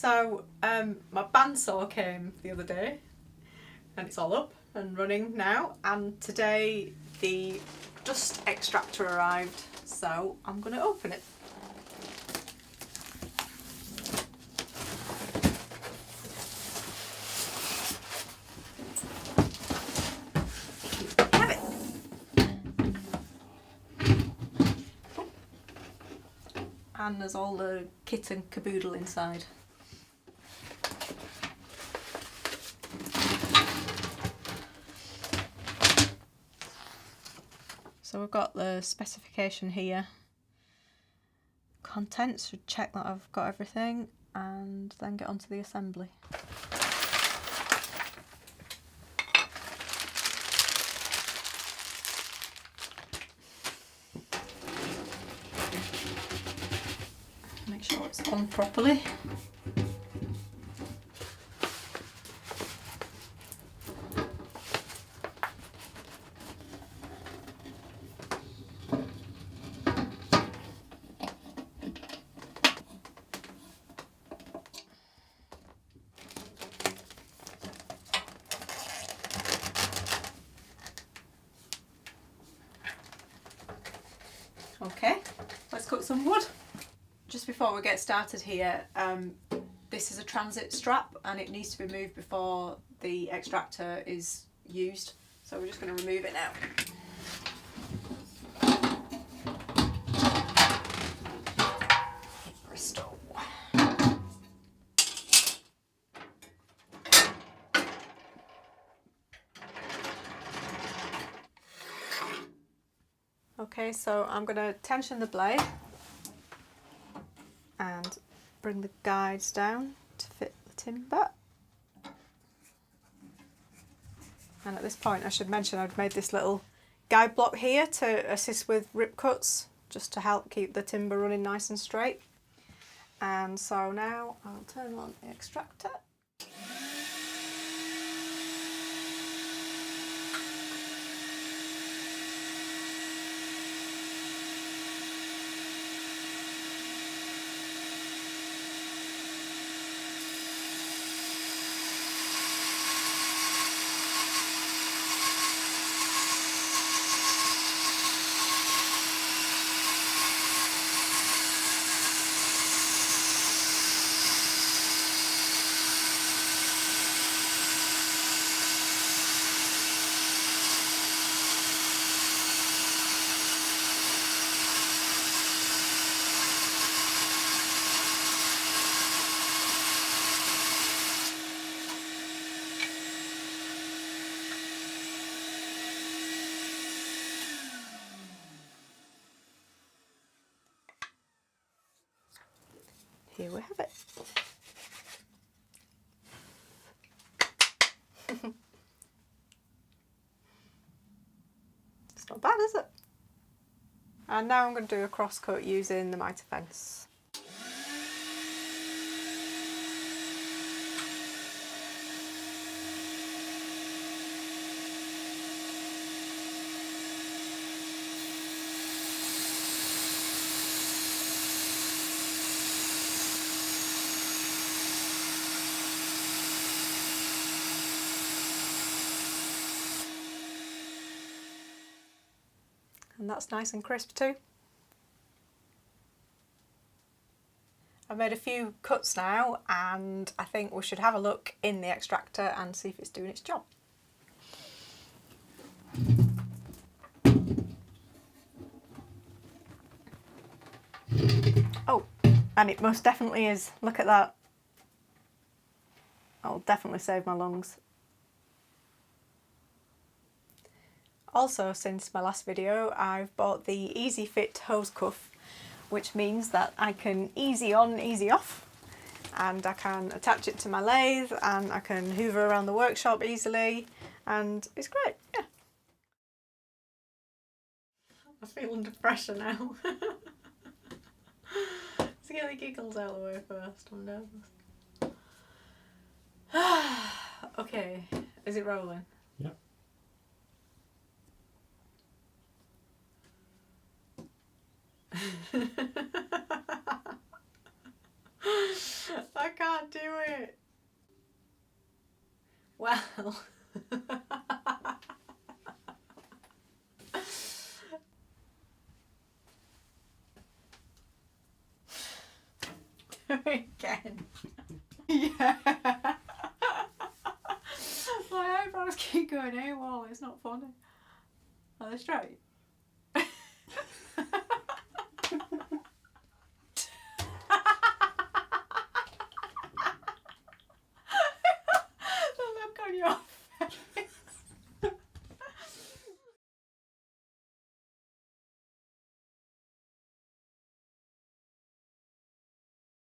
So my bandsaw came the other day and it's all up and running now, and today the dust extractor arrived, so I'm going to open it. Have it. And there's all the kit and caboodle inside. So we've got the specification here. Contents, should check that I've got everything and then get onto the assembly. Make sure it's on properly. Okay, let's cook some wood. Just before we get started here, this is a transit strap and it needs to be moved before the extractor is used. So we're just going to remove it now. Bristol. Okay, so I'm going to tension the blade and bring the guides down to fit the timber. And at this point I should mention I've made this little guide block here to assist with rip cuts, just to help keep the timber running nice and straight. And so now I'll turn on the extractor. Here we have it. It's not bad, is it? And now I'm going to do a cross cut using the mitre fence. And that's nice and crisp too. I've made a few cuts now and I think we should have a look in the extractor and see if it's doing its job. Oh, and it most definitely is. Look at that. That'll definitely save my lungs. Also, since my last video, I've bought the Easy Fit hose cuff, which means that I can easy on, easy off, and I can attach it to my lathe and I can hoover around the workshop easily, and it's great, yeah. I feel under pressure now. Let's get the giggles out of the way first, I'm nervous. Okay, is it rolling? Yep. I can't do it. Well. Again. Yeah. My eyebrows keep going AWOL, it's not funny. Are they straight?